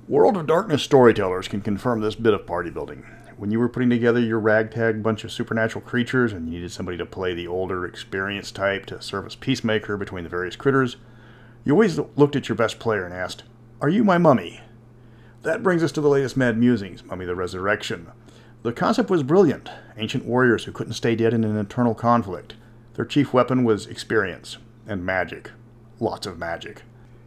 World of Darkness storytellers can confirm this bit of party building. When you were putting together your ragtag bunch of supernatural creatures and you needed somebody to play the older, experienced type to serve as peacemaker between the various critters, you always looked at your best player and asked, "Are you my mummy?" That brings us to the latest Mad Musings, Mummy the Resurrection. The concept was brilliant. Ancient warriors who couldn't stay dead in an eternal conflict. Their chief weapon was experience and magic. Lots of magic.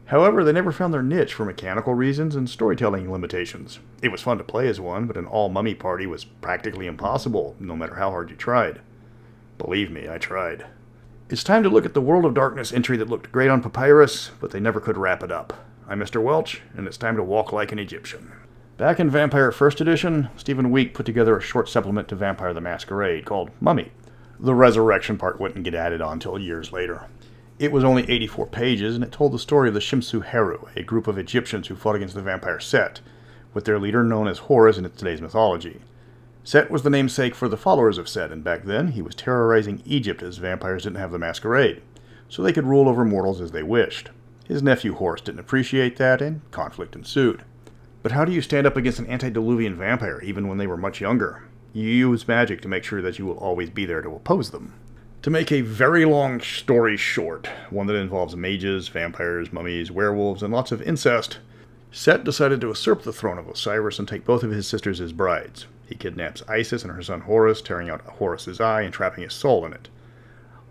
However, they never found their niche for mechanical reasons and storytelling limitations. It was fun to play as one, but an all-mummy party was practically impossible, no matter how hard you tried. Believe me, I tried. It's time to look at the World of Darkness entry that looked great on papyrus, but they never could wrap it up. I'm Mr. Welch, and it's time to walk like an Egyptian. Back in Vampire 1st Edition, Stephen Week put together a short supplement to Vampire the Masquerade called Mummy. The resurrection part wouldn't get added on until years later. It was only 84 pages, and it told the story of the Shimsu Heru, a group of Egyptians who fought against the vampire Set, with their leader known as Horus in today's mythology. Set was the namesake for the followers of Set, and back then he was terrorizing Egypt as vampires didn't have the masquerade, so they could rule over mortals as they wished. His nephew Horus didn't appreciate that, and conflict ensued. But how do you stand up against an antediluvian vampire, even when they were much younger? You use magic to make sure that you will always be there to oppose them. To make a very long story short, one that involves mages, vampires, mummies, werewolves, and lots of incest, Set decided to usurp the throne of Osiris and take both of his sisters as brides. He kidnaps Isis and her son Horus, tearing out Horus's eye and trapping his soul in it.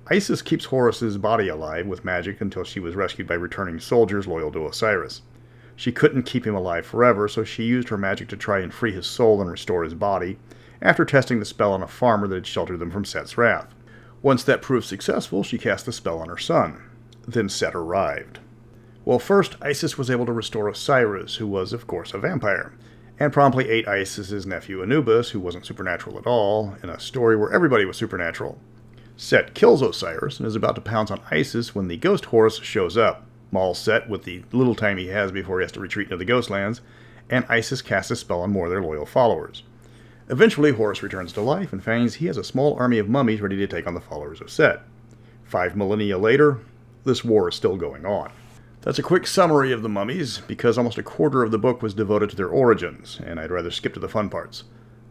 Isis keeps Horus's body alive with magic until she was rescued by returning soldiers loyal to Osiris. She couldn't keep him alive forever, so she used her magic to try and free his soul and restore his body, after testing the spell on a farmer that had sheltered them from Set's wrath. Once that proved successful, she cast the spell on her son. Then Set arrived. Well, first, Isis was able to restore Osiris, who was, of course, a vampire, and promptly ate Isis's nephew Anubis, who wasn't supernatural at all, in a story where everybody was supernatural. Set kills Osiris and is about to pounce on Isis when the ghost Horus shows up, mauls Set with the little time he has before he has to retreat into the Ghostlands, and Isis casts a spell on more of their loyal followers. Eventually, Horus returns to life and finds he has a small army of mummies ready to take on the followers of Set. 5 millennia later, this war is still going on. That's a quick summary of the mummies, because almost a quarter of the book was devoted to their origins, and I'd rather skip to the fun parts.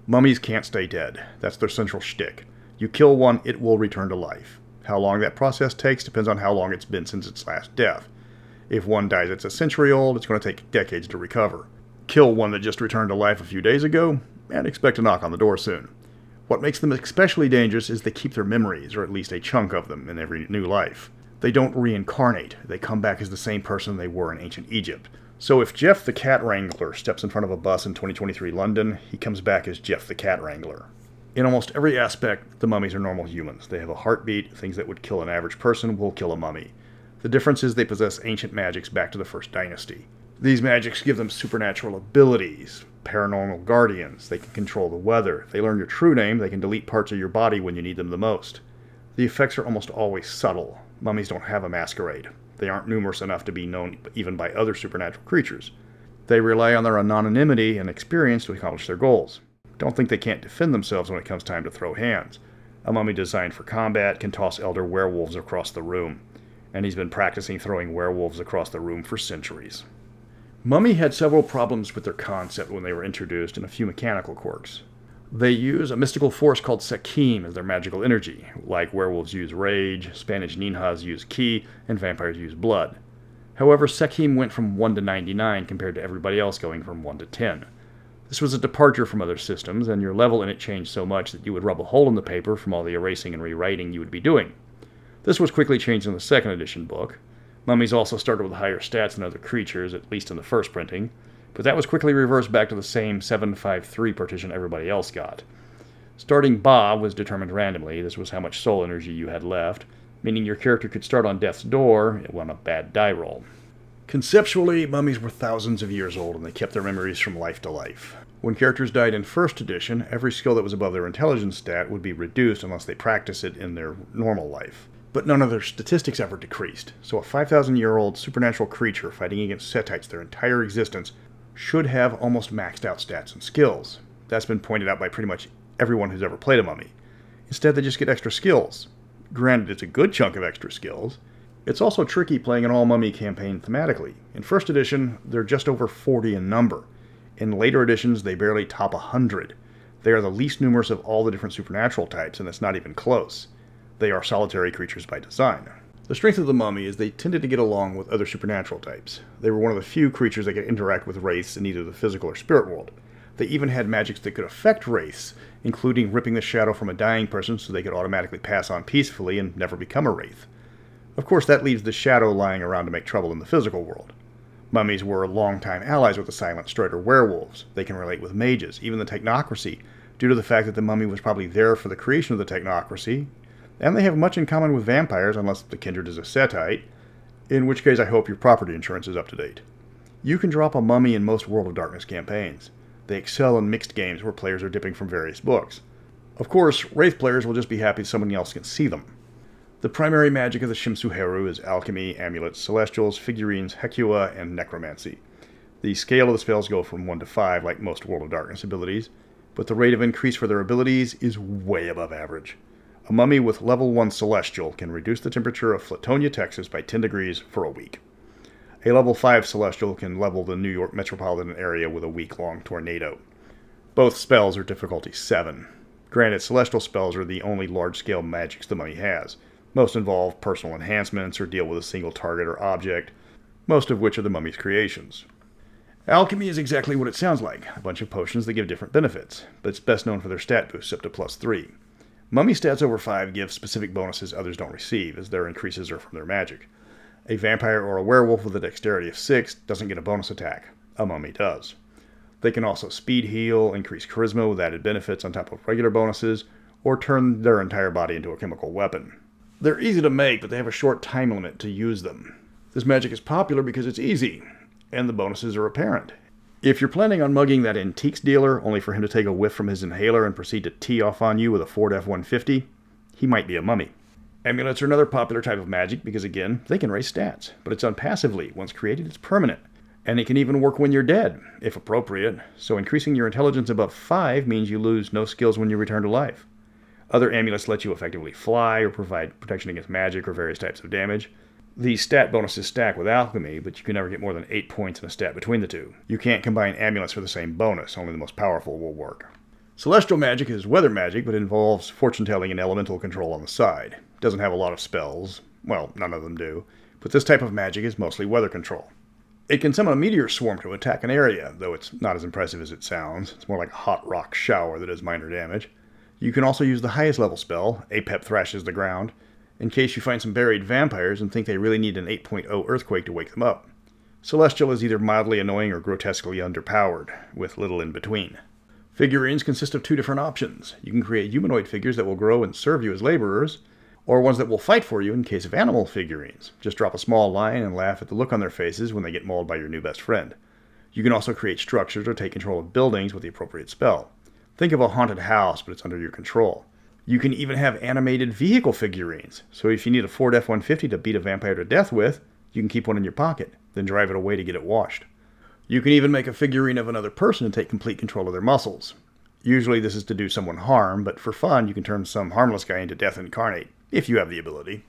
Mummies can't stay dead. That's their central shtick. You kill one, it will return to life. How long that process takes depends on how long it's been since its last death. If one dies that's a century old, it's going to take decades to recover. Kill one that just returned to life a few days ago, and expect to knock on the door soon. What makes them especially dangerous is they keep their memories, or at least a chunk of them, in every new life. They don't reincarnate. They come back as the same person they were in ancient Egypt. So if Jeff the Cat Wrangler steps in front of a bus in 2023 London, he comes back as Jeff the Cat Wrangler. In almost every aspect, the mummies are normal humans. They have a heartbeat. Things that would kill an average person will kill a mummy. The difference is they possess ancient magics back to the First Dynasty. These magics give them supernatural abilities. Paranormal guardians. They can control the weather. If they learn your true name, they can delete parts of your body when you need them the most. The effects are almost always subtle. Mummies don't have a masquerade. They aren't numerous enough to be known even by other supernatural creatures. They rely on their anonymity and experience to accomplish their goals. Don't think they can't defend themselves when it comes time to throw hands. A mummy designed for combat can toss elder werewolves across the room, and he's been practicing throwing werewolves across the room for centuries. Mummy had several problems with their concept when they were introduced and a few mechanical quirks. They use a mystical force called Sekim as their magical energy, like werewolves use rage, Spanish ninjas use ki, and vampires use blood. However, Sekim went from 1 to 99 compared to everybody else going from 1 to 10. This was a departure from other systems, and your level in it changed so much that you would rub a hole in the paper from all the erasing and rewriting you would be doing. This was quickly changed in the 2nd edition book. Mummies also started with higher stats than other creatures, at least in the first printing, but that was quickly reversed back to the same 753 partition everybody else got. Starting Ba was determined randomly. This was how much soul energy you had left, meaning your character could start on death's door on a bad die roll. Conceptually, mummies were thousands of years old, and they kept their memories from life to life. When characters died in 1st edition, every skill that was above their intelligence stat would be reduced unless they practice it in their normal life. But none of their statistics ever decreased, so a 5,000-year-old supernatural creature fighting against Setites their entire existence should have almost maxed out stats and skills. That's been pointed out by pretty much everyone who's ever played a mummy. Instead, they just get extra skills. Granted, it's a good chunk of extra skills. It's also tricky playing an all-mummy campaign thematically. In first edition, they're just over 40 in number. In later editions, they barely top 100. They are the least numerous of all the different supernatural types, and it's not even close. They are solitary creatures by design. The strength of the mummy is they tended to get along with other supernatural types. They were one of the few creatures that could interact with wraiths in either the physical or spirit world. They even had magics that could affect wraiths, including ripping the shadow from a dying person so they could automatically pass on peacefully and never become a wraith. Of course, that leaves the shadow lying around to make trouble in the physical world. Mummies were longtime allies with the silent strider werewolves. They can relate with mages, even the technocracy, due to the fact that the mummy was probably there for the creation of the technocracy, and they have much in common with vampires unless the kindred is a Setite, in which case I hope your property insurance is up to date. You can drop a mummy in most World of Darkness campaigns. They excel in mixed games where players are dipping from various books. Of course, Wraith players will just be happy somebody else can see them. The primary magic of the Shimsuheru is alchemy, amulets, celestials, figurines, hekua, and necromancy. The scale of the spells go from 1 to 5 like most World of Darkness abilities, but the rate of increase for their abilities is way above average. A mummy with level 1 celestial can reduce the temperature of Flatonia, Texas by 10 degrees for a week. A level 5 celestial can level the New York metropolitan area with a week-long tornado. Both spells are difficulty 7. Granted, celestial spells are the only large-scale magics the mummy has. Most involve personal enhancements or deal with a single target or object, most of which are the mummy's creations. Alchemy is exactly what it sounds like, a bunch of potions that give different benefits, but it's best known for their stat boosts up to +3. Mummy stats over 5 give specific bonuses others don't receive, as their increases are from their magic. A vampire or a werewolf with a dexterity of 6 doesn't get a bonus attack. A mummy does. They can also speed heal, increase charisma with added benefits on top of regular bonuses, or turn their entire body into a chemical weapon. They're easy to make, but they have a short time limit to use them. This magic is popular because it's easy, and the bonuses are apparent. If you're planning on mugging that antiques dealer, only for him to take a whiff from his inhaler and proceed to tee off on you with a Ford F-150, he might be a mummy. Amulets are another popular type of magic because, again, they can raise stats, but it's done passively. Once created, it's permanent. And it can even work when you're dead, if appropriate, so increasing your intelligence above 5 means you lose no skills when you return to life. Other amulets let you effectively fly or provide protection against magic or various types of damage. These stat bonuses stack with alchemy, but you can never get more than 8 points in a stat between the two. You can't combine amulets for the same bonus, only the most powerful will work. Celestial magic is weather magic, but involves fortune-telling and elemental control on the side. It doesn't have a lot of spells. Well, none of them do. But this type of magic is mostly weather control. It can summon a meteor swarm to attack an area, though it's not as impressive as it sounds. It's more like a hot rock shower that does minor damage. You can also use the highest level spell, Apep Thrashes the Ground, in case you find some buried vampires and think they really need an 8.0 earthquake to wake them up. Celestial is either mildly annoying or grotesquely underpowered, with little in between. Figurines consist of 2 different options. You can create humanoid figures that will grow and serve you as laborers, or ones that will fight for you in case of animal figurines. Just drop a small line and laugh at the look on their faces when they get mauled by your new best friend. You can also create structures or take control of buildings with the appropriate spell. Think of a haunted house, but it's under your control. You can even have animated vehicle figurines, so if you need a Ford F-150 to beat a vampire to death with, you can keep one in your pocket, then drive it away to get it washed. You can even make a figurine of another person and take complete control of their muscles. Usually this is to do someone harm, but for fun you can turn some harmless guy into death incarnate, if you have the ability.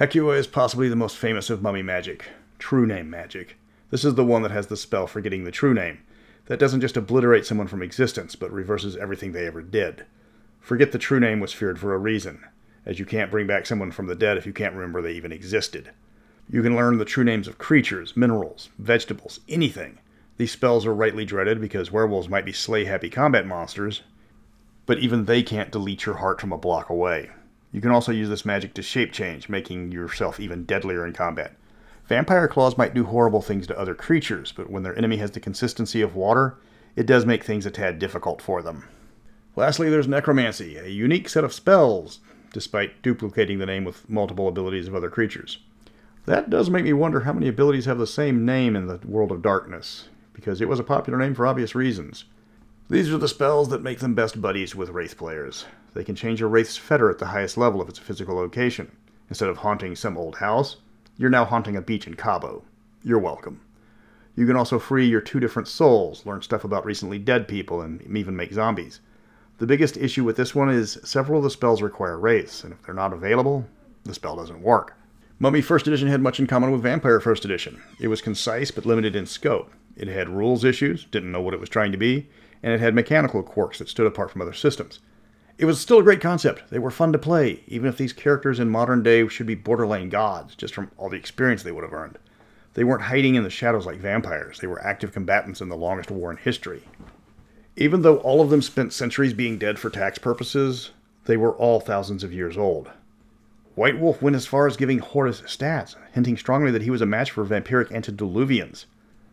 Hekua is possibly the most famous of mummy magic, true name magic. This is the one that has the spell forgetting the true name. That doesn't just obliterate someone from existence, but reverses everything they ever did. Forget the true name was feared for a reason, as you can't bring back someone from the dead if you can't remember they even existed. You can learn the true names of creatures, minerals, vegetables, anything. These spells are rightly dreaded because werewolves might be slay-happy combat monsters, but even they can't delete your heart from a block away. You can also use this magic to shape change, making yourself even deadlier in combat. Vampire claws might do horrible things to other creatures, but when their enemy has the consistency of water, it does make things a tad difficult for them. Lastly, there's necromancy, a unique set of spells, despite duplicating the name with multiple abilities of other creatures. That does make me wonder how many abilities have the same name in the World of Darkness, because it was a popular name for obvious reasons. These are the spells that make them best buddies with Wraith players. They can change a Wraith's fetter at the highest level if it's a physical location. Instead of haunting some old house, you're now haunting a beach in Cabo. You're welcome. You can also free your 2 different souls, learn stuff about recently dead people, and even make zombies. The biggest issue with this one is several of the spells require wraiths, and if they're not available, the spell doesn't work. Mummy First Edition had much in common with Vampire First Edition. It was concise but limited in scope. It had rules issues, didn't know what it was trying to be, and it had mechanical quirks that stood apart from other systems. It was still a great concept. They were fun to play, even if these characters in modern day should be borderline gods, just from all the experience they would have earned. They weren't hiding in the shadows like vampires. They were active combatants in the longest war in history. Even though all of them spent centuries being dead for tax purposes, they were all thousands of years old. White Wolf went as far as giving Horus stats, hinting strongly that he was a match for vampiric antediluvians.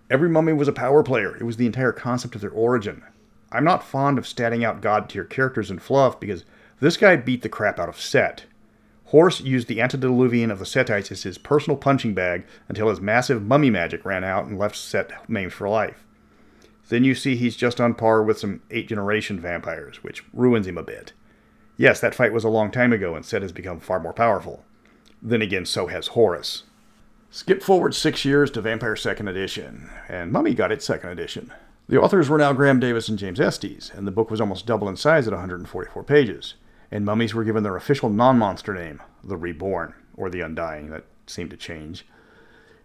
Every mummy was a power player. It was the entire concept of their origin. I'm not fond of statting out god-tier characters in fluff because this guy beat the crap out of Set. Horus used the antediluvian of the Setites as his personal punching bag until his massive mummy magic ran out and left Set maimed for life. Then you see he's just on par with some 8th-generation vampires, which ruins him a bit. Yes, that fight was a long time ago, and Set has become far more powerful. Then again, so has Horus. Skip forward 6 years to Vampire 2nd Edition, and Mummy got its 2nd edition. The authors were now Graham Davis and James Estes, and the book was almost double in size at 144 pages. And mummies were given their official non-monster name, the Reborn, or the Undying. That seemed to change.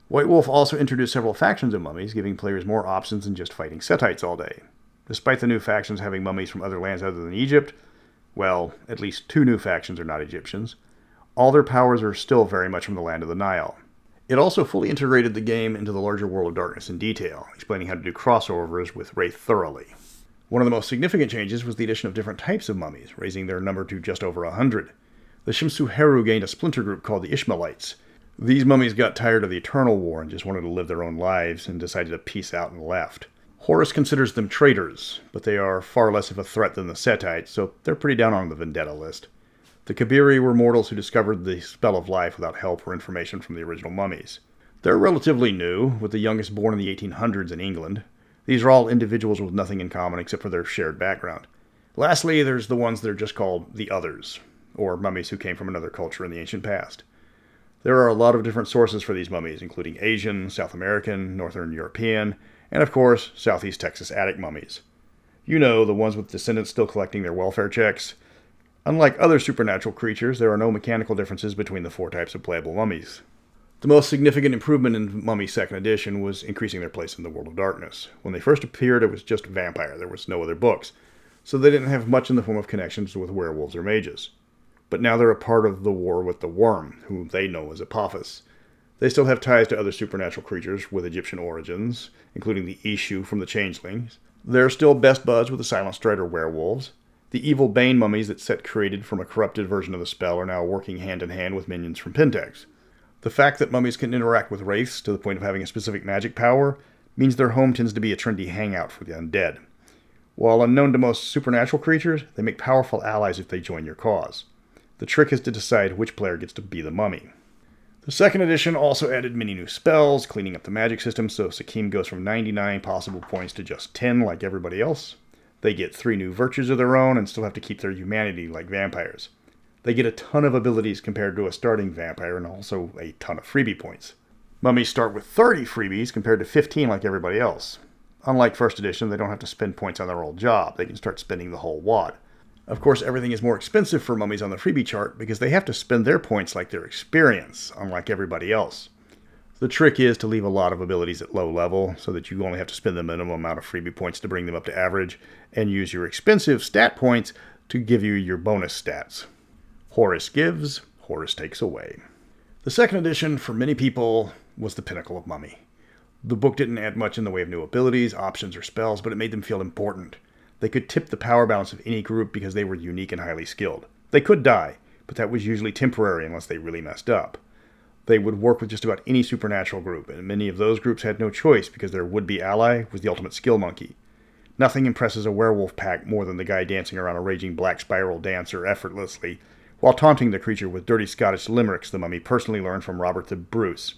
White Wolf also introduced several factions of mummies, giving players more options than just fighting Setites all day. Despite the new factions having mummies from other lands other than Egypt, well, at least 2 new factions are not Egyptians, all their powers are still very much from the land of the Nile. It also fully integrated the game into the larger World of Darkness in detail, explaining how to do crossovers with Wraith thoroughly. One of the most significant changes was the addition of different types of mummies, raising their number to just over 100. The Shimsu-Heru gained a splinter group called the Ishmaelites. These mummies got tired of the Eternal War and just wanted to live their own lives and decided to peace out and left. Horus considers them traitors, but they are far less of a threat than the Setites, so they're pretty down on the vendetta list. The Kabiri were mortals who discovered the spell of life without help or information from the original mummies. They're relatively new, with the youngest born in the 1800s in England. These are all individuals with nothing in common except for their shared background. Lastly, there's the ones that are just called the Others, or mummies who came from another culture in the ancient past. There are a lot of different sources for these mummies, including Asian, South American, Northern European, and of course, Southeast Texas attic mummies. You know, the ones with descendants still collecting their welfare checks. Unlike other supernatural creatures, there are no mechanical differences between the 4 types of playable mummies. The most significant improvement in Mummy 2nd Edition was increasing their place in the World of Darkness. When they first appeared, it was just vampire. There was no other books, so they didn't have much in the form of connections with werewolves or mages. But now they're a part of the war with the Worm, whom they know as Apophis. They still have ties to other supernatural creatures with Egyptian origins, including the Ishu from the Changelings. They're still best buds with the Silent Strider werewolves. The evil Bane mummies that Set created from a corrupted version of the spell are now working hand in hand with minions from Pentex. The fact that mummies can interact with wraiths to the point of having a specific magic power means their home tends to be a trendy hangout for the undead. While unknown to most supernatural creatures, they make powerful allies if they join your cause. The trick is to decide which player gets to be the mummy. The 2nd edition also added many new spells, cleaning up the magic system so Sakim goes from 99 possible points to just 10 like everybody else. They get 3 new virtues of their own and still have to keep their humanity like vampires. They get a ton of abilities compared to a starting vampire and also a ton of freebie points. Mummies start with 30 freebies compared to 15 like everybody else. Unlike 1st edition, they don't have to spend points on their old job. They can start spending the whole wad. Of course, everything is more expensive for mummies on the freebie chart because they have to spend their points like their experience, unlike everybody else. The trick is to leave a lot of abilities at low level so that you only have to spend the minimum amount of freebie points to bring them up to average, and use your expensive stat points to give you your bonus stats. Horus gives, Horus takes away. The 2nd edition, for many people, was the pinnacle of Mummy. The book didn't add much in the way of new abilities, options, or spells, but it made them feel important. They could tip the power balance of any group because they were unique and highly skilled. They could die, but that was usually temporary unless they really messed up. They would work with just about any supernatural group, and many of those groups had no choice because their would-be ally was the ultimate skill monkey. Nothing impresses a werewolf pack more than the guy dancing around a raging black spiral dancer effortlessly, while taunting the creature with dirty Scottish limericks the mummy personally learned from Robert the Bruce,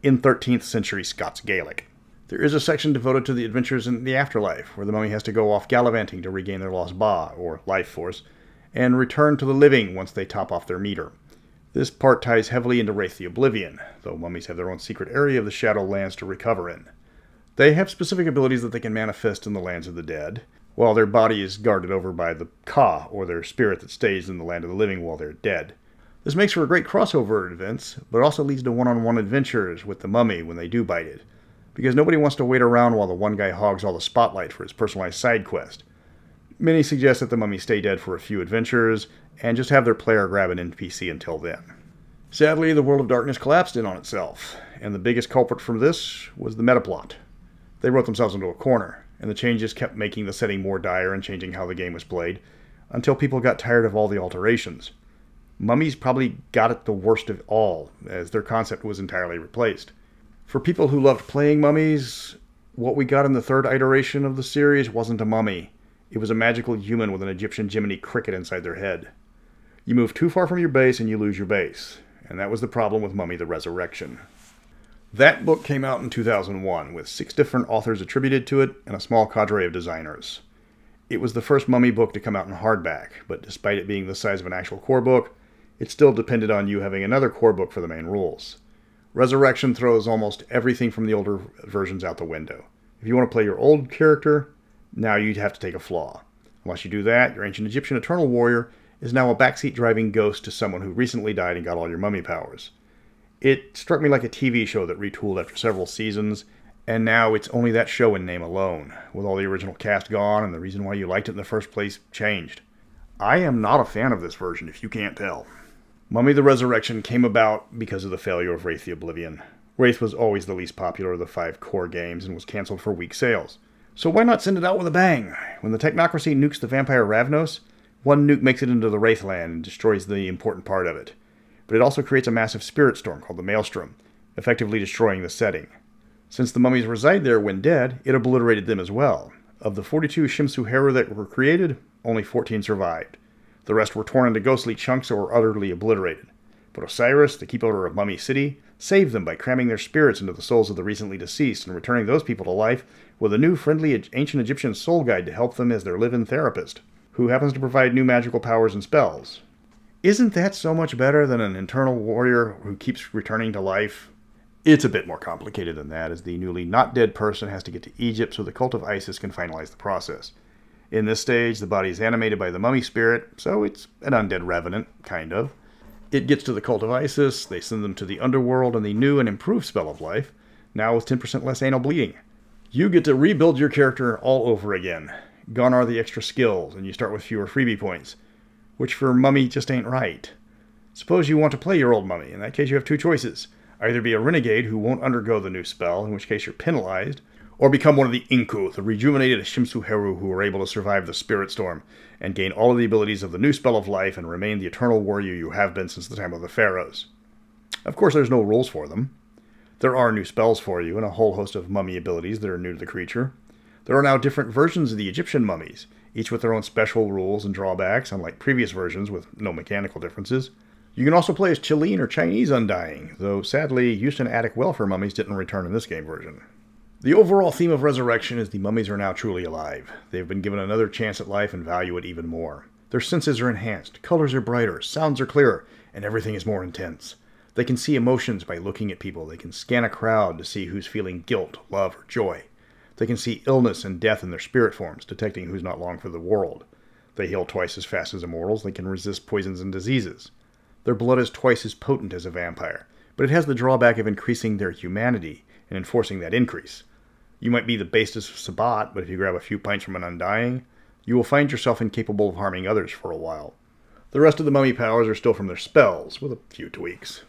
in 13th century Scots Gaelic. There is a section devoted to the adventures in the afterlife, where the mummy has to go off gallivanting to regain their lost ba, or life force, and return to the living once they top off their meter. This part ties heavily into Wraith the Oblivion, though mummies have their own secret area of the Shadowlands to recover in. They have specific abilities that they can manifest in the lands of the dead, while their body is guarded over by the Ka, or their spirit that stays in the land of the living while they're dead. This makes for great crossover events, but it also leads to one-on-one adventures with the mummy when they do bite it, because nobody wants to wait around while the one guy hogs all the spotlight for his personalized side quest. Many suggest that the mummy stay dead for a few adventures, and just have their player grab an NPC until then. Sadly, the World of Darkness collapsed in on itself, and the biggest culprit from this was the metaplot. They wrote themselves into a corner, and the changes kept making the setting more dire and changing how the game was played, until people got tired of all the alterations. Mummies probably got it the worst of all, as their concept was entirely replaced. For people who loved playing mummies, what we got in the third iteration of the series wasn't a mummy. It was a magical human with an Egyptian Jiminy cricket inside their head. You move too far from your base and you lose your base, and that was the problem with Mummy the Resurrection. That book came out in 2001, with 6 different authors attributed to it and a small cadre of designers. It was the first Mummy book to come out in hardback, but despite it being the size of an actual core book, it still depended on you having another core book for the main rules. Resurrection throws almost everything from the older versions out the window. If you want to play your old character, now you'd have to take a flaw. Unless you do that, your ancient Egyptian Eternal Warrior is now a backseat driving ghost to someone who recently died and got all your mummy powers. It struck me like a TV show that retooled after several seasons, and now it's only that show in name alone, with all the original cast gone and the reason why you liked it in the first place changed. I am not a fan of this version, if you can't tell. Mummy the Resurrection came about because of the failure of Wraith the Oblivion. Wraith was always the least popular of the 5 core games and was cancelled for weak sales. So why not send it out with a bang? When the technocracy nukes the vampire Ravnos, one nuke makes it into the Wraithland and destroys the important part of it. But it also creates a massive spirit storm called the Maelstrom, effectively destroying the setting. Since the mummies reside there when dead, it obliterated them as well. Of the 42 Shimsu Heru that were created, only 14 survived. The rest were torn into ghostly chunks or were utterly obliterated. But Osiris, the keeper of Mummy City, saved them by cramming their spirits into the souls of the recently deceased and returning those people to life with a new friendly ancient Egyptian soul guide to help them as their live-in therapist, who happens to provide new magical powers and spells. Isn't that so much better than an Eternal Warrior who keeps returning to life? It's a bit more complicated than that, as the newly not dead person has to get to Egypt so the cult of Isis can finalize the process. In this stage, the body is animated by the mummy spirit, so it's an undead revenant, kind of. It gets to the cult of Isis, they send them to the underworld and the new and improved spell of life, now with 10% less anal bleeding. You get to rebuild your character all over again. Gone are the extra skills, and you start with fewer freebie points, which for Mummy just ain't right. Suppose you want to play your old Mummy. In that case, you have 2 choices. Either be a renegade who won't undergo the new spell, in which case you're penalized, or become one of the Inku, the rejuvenated Shimsu Heru who are able to survive the Spirit Storm, and gain all of the abilities of the new spell of life and remain the eternal warrior you have been since the time of the pharaohs. Of course, there's no rules for them. There are new spells for you, and a whole host of mummy abilities that are new to the creature. There are now different versions of the Egyptian mummies, each with their own special rules and drawbacks, unlike previous versions with no mechanical differences. You can also play as Chilean or Chinese Undying, though sadly, Houston Attic welfare mummies didn't return in this game version. The overall theme of Resurrection is the mummies are now truly alive. They have been given another chance at life and value it even more. Their senses are enhanced, colors are brighter, sounds are clearer, and everything is more intense. They can see emotions by looking at people. They can scan a crowd to see who's feeling guilt, love, or joy. They can see illness and death in their spirit forms, detecting who's not long for the world. They heal twice as fast as immortals. They can resist poisons and diseases. Their blood is twice as potent as a vampire, but it has the drawback of increasing their humanity and enforcing that increase. You might be the basest of Sabat, but if you grab a few pints from an Undying, you will find yourself incapable of harming others for a while. The rest of the mummy powers are still from their spells, with a few tweaks.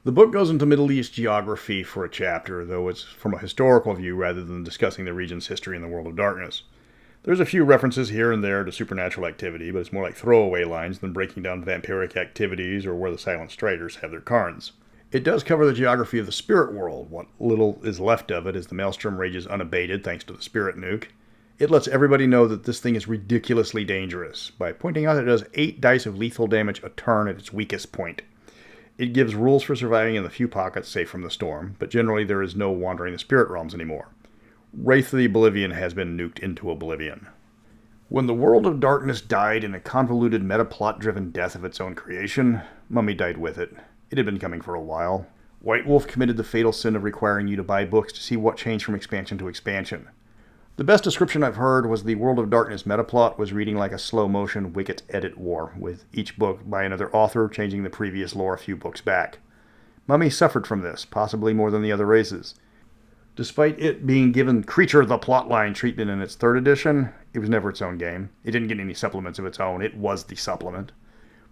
The book goes into Middle East geography for a chapter, though it's from a historical view rather than discussing the region's history in the World of Darkness. There's a few references here and there to supernatural activity, but it's more like throwaway lines than breaking down vampiric activities or where the Silent Striders have their cairns. It does cover the geography of the spirit world. What little is left of it as the Maelstrom rages unabated thanks to the spirit nuke. It lets everybody know that this thing is ridiculously dangerous by pointing out that it does 8 dice of lethal damage a turn at its weakest point. It gives rules for surviving in the few pockets safe from the storm, but generally there is no wandering the spirit realms anymore. Wraith the Oblivion has been nuked into oblivion. When the World of Darkness died in a convoluted metaplot-driven death of its own creation, Mummy died with it. It had been coming for a while. White Wolf committed the fatal sin of requiring you to buy books to see what changed from expansion to expansion. The best description I've heard was the World of Darkness metaplot was reading like a slow-motion Wicket edit war, with each book by another author changing the previous lore a few books back. Mummy suffered from this, possibly more than the other races. Despite it being given Creature the Plotline treatment in its 3rd edition, it was never its own game. It didn't get any supplements of its own, it was the supplement.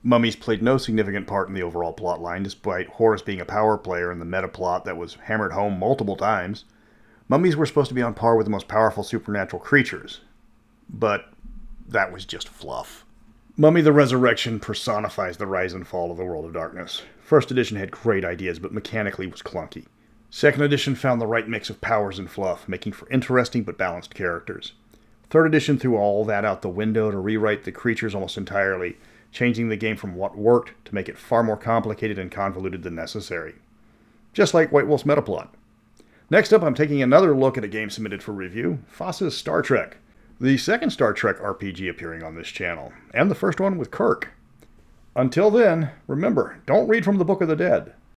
Mummies played no significant part in the overall plotline, despite Horus being a power player in the meta plot that was hammered home multiple times. Mummies were supposed to be on par with the most powerful supernatural creatures, but that was just fluff. Mummy the Resurrection personifies the rise and fall of the World of Darkness. 1st edition had great ideas, but mechanically was clunky. 2nd edition found the right mix of powers and fluff, making for interesting but balanced characters. 3rd edition threw all that out the window to rewrite the creatures almost entirely, changing the game from what worked to make it far more complicated and convoluted than necessary. Just like White Wolf's metaplot. Next up, I'm taking another look at a game submitted for review, Foss's Star Trek. The 2nd Star Trek RPG appearing on this channel, and the first one with Kirk. Until then, remember, don't read from the Book of the Dead.